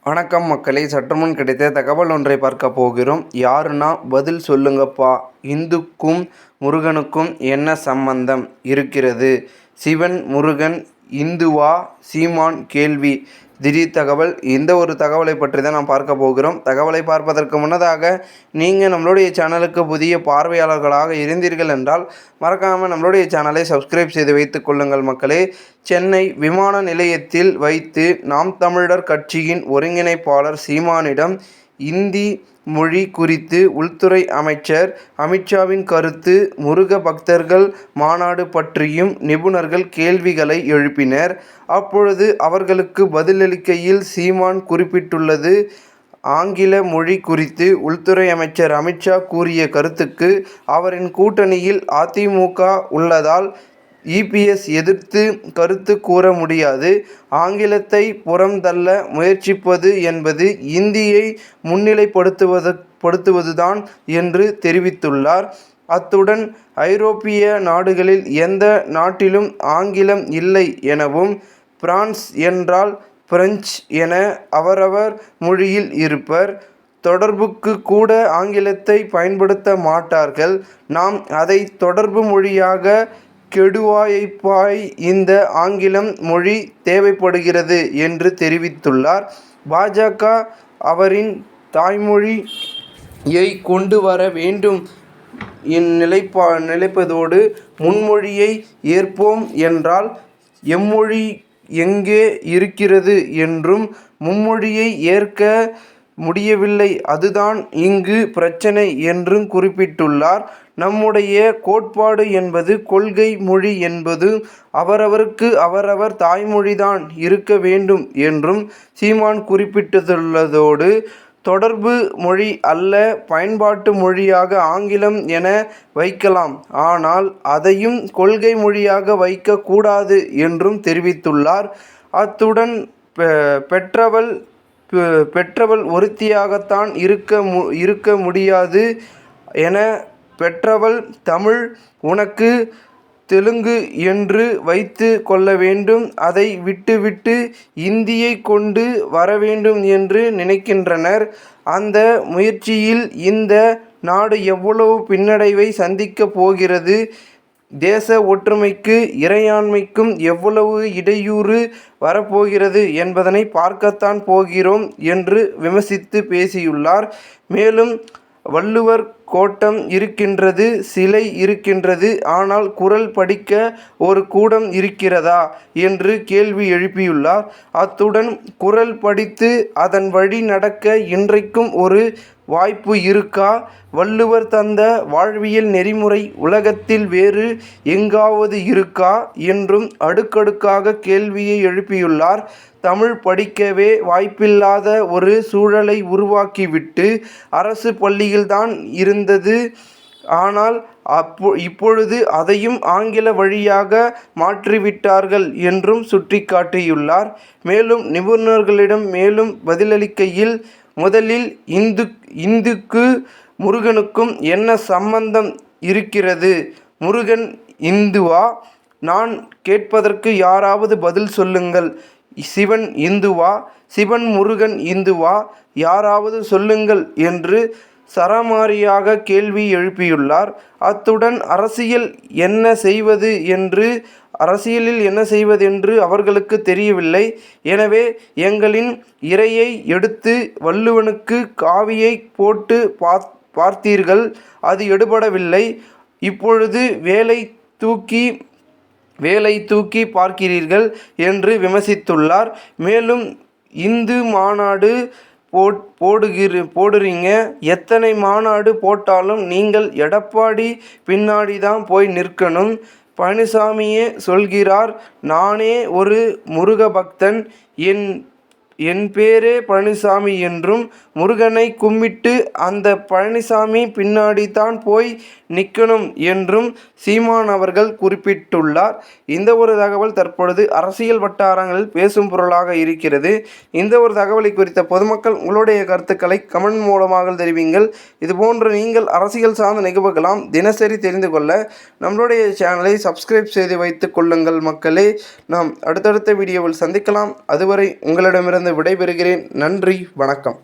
வணக்கம் மக்களே, சற்றுமுன் கிடைத்த தகவல் ஒன்றை பார்க்க போகிறோம். யாருன்னா பதில் சொல்லுங்கப்பா, இந்துக்கும் முருகனுக்கும் என்ன சம்பந்தம் இருக்கிறது? சிவன் முருகன் இந்துவா? சீமான் கேள்வி. திடீர் தகவல். இந்த ஒரு தகவலை பற்றி தான் நாம் பார்க்க போகிறோம். தகவலை பார்ப்பதற்கு முன்னதாக நீங்கள் நம்மளுடைய சேனலுக்கு புதிய பார்வையாளர்களாக இருந்தீர்கள் என்றால் மறக்காமல் நம்மளுடைய சேனலை சப்ஸ்கிரைப் செய்து வைத்துக் கொள்ளுங்கள் மக்களே. சென்னை விமான நிலையத்தில் வைத்து நாம் தமிழர் கட்சியின் ஒருங்கிணைப்பாளர் சீமானிடம் இந்தி மொழி குறித்து உள்துறை அமைச்சர் அமித்ஷாவின் கருத்து, முருக பக்தர்கள் மாநாடு பற்றியும் நிபுணர்கள் கேள்விகளை எழுப்பினர். அப்பொழுது அவர்களுக்கு பதிலளிக்கையில் சீமான் குறிப்பிட்டுள்ளது, ஆங்கில மொழி குறித்து உள்துறை அமைச்சர் அமித்ஷா கூறிய கருத்துக்கு அவரின் கூட்டணியில் அதிமுக உள்ளதால் இபிஎஸ் எதிர்த்து கருத்து கூற முடியாது. ஆங்கிலத்தை புறந்தள்ள முயற்சிப்பது என்பது இந்தியை முன்னிலைப்படுத்துவதுதான் என்று தெரிவித்துள்ளார். அத்துடன் ஐரோப்பிய நாடுகளில் எந்த நாட்டிலும் ஆங்கிலம் இல்லை எனவும், பிரான்ஸ் என்றால் பிரெஞ்சு என அவரவர் மொழியில் இருப்பர். தொடர்புக்கு கூட ஆங்கிலத்தை பயன்படுத்த மாட்டார்கள். நாம் அதை தொடர்பு மொழியாக கெடுவாய்ப்பாய் இந்த ஆங்கிலம் மொழி தேவைப்படுகிறது என்று தெரிவித்துள்ளார். பாஜக அவரின் தாய்மொழியை கொண்டு வர வேண்டும் நிலைப்பதோடு முன்மொழியை ஏற்போம் என்றால் எம்மொழி எங்கே இருக்கிறது என்றும், மும்மொழியை ஏற்க முடியவில்லை, அதுதான் இங்கு பிரச்சனை என்றும் குறிப்பிட்டுள்ளார். நம்முடைய கோட்பாடு என்பது கொள்கை மொழி என்பது அவரவருக்கு அவரவர் தாய்மொழிதான் இருக்க வேண்டும் என்றும் சீமான் குறிப்பிட்டுள்ளதோடு, தொடர்பு மொழி அல்ல, பயன்பாட்டு மொழியாக ஆங்கிலம் என வைக்கலாம், ஆனால் அதையும் கொள்கை மொழியாக வைக்க கூடாது என்றும் தெரிவித்துள்ளார். அத்துடன் பெற்றவள் ஒருத்தியாகத்தான் இருக்க முடியாது என, பெற்றவள் தமிழ், உனக்கு தெலுங்கு என்று வைத்து கொள்ள வேண்டும், அதை விட்டுவிட்டு இந்தியை கொண்டு வர வேண்டும் என்று நினைக்கின்றனர். அந்த முயற்சியில் இந்த நாடு எவ்வளவு பின்னடைவை சந்திக்கப் போகிறது, தேச ஒற்றுமைக்கு இறையாண்மைக்கும் எவ்வளவு இடையூறு வரப்போகிறது என்பதனை பார்க்கத்தான் போகிறோம் என்று விமர்சித்து பேசியுள்ளார். மேலும், வள்ளுவர் கோட்டம் இருக்கின்றது, சிலை இருக்கின்றது, ஆனால் குறள் படிக்க ஒரு கூடம் இருக்கிறதா என்று கேள்வி எழுப்பியுள்ளார். அத்துடன் குறள் படித்து அதன் வழி நடக்க இன்றைக்கும் ஒரு வாய்ப்பு இருக்கா? வள்ளுவர் தந்த வாழ்வியல் நெறிமுறை உலகத்தில் வேறு எங்காவது இருக்கா என்றும் அடுக்கடுக்காக கேள்வியை எழுப்பியுள்ளார். தமிழ் படிக்கவே வாய்ப்பில்லாத ஒரு சூழலை உருவாக்கிவிட்டு அரசு பள்ளியில்தான் இருந்தது, ஆனால் இப்பொழுது அதையும் ஆங்கில வழியாக மாற்றிவிட்டார்கள் என்றும் சுட்டிக்காட்டியுள்ளார். மேலும் நிபுணர்களிடம் மேலும் பதிலளிக்கையில், முதலில் இந்துக்கு முருகனுக்கும் என்ன சம்பந்தம் இருக்கிறது? முருகன் இந்துவா? நான் கேட்பதற்கு யாராவது பதில் சொல்லுங்கள். சிவன் இந்துவா? சிவன் முருகன் இந்துவா? யாராவது சொல்லுங்கள் என்று சரமாரியாக கேள்வி எழுப்பியுள்ளார். அத்துடன் அரசியலில் என்ன செய்வதென்று அவர்களுக்கு தெரியவில்லை. எனவே எங்களின் இறையை எடுத்து வள்ளுவனுக்கு காவியை போட்டு பார்த்தீர்கள், அது எடுபடவில்லை. இப்பொழுது வேலை தூக்கி பார்க்கிறீர்கள் என்று விமர்சித்துள்ளார். மேலும், இந்து மாநாடு போடுறீங்க, எத்தனை மாநாடு போட்டாலும் நீங்கள் எடப்பாடி பின்னாடிதான் போய் நிற்கணும். பழனிசாமியே சொல்கிறார், நானே ஒரு முருக பக்தன், என் பேரே பழனிசாமி என்றும், முருகனை கும்பிட்டு அந்த பழனிசாமி பின்னாடி தான் போய் நிற்கணும் என்றும் சீமான் அவர்கள் குறிப்பிட்டுள்ளார். இந்த ஒரு தகவல் தற்பொழுது அரசியல் வட்டாரங்களில் பேசும் பொருளாக இருக்கிறது. இந்த ஒரு தகவலை குறித்த பொதுமக்கள் உங்களுடைய கருத்துக்களை கமெண்ட் மூலமாக தெரிவிங்கள். இதுபோன்று நீங்கள் அரசியல் சார்ந்த நிகழ்வுகளாம் தினசரி தெரிந்து கொள்ள நம்மளுடைய சேனலை சப்ஸ்கிரைப் செய்து வைத்துக் கொள்ளுங்கள் மக்களே. நாம் அடுத்தடுத்த வீடியோவில் சந்திக்கலாம். அதுவரை உங்களிடமிருந்து உங்களிடமிருந்து விடைபெறுகிறேன். நன்றி, வணக்கம்.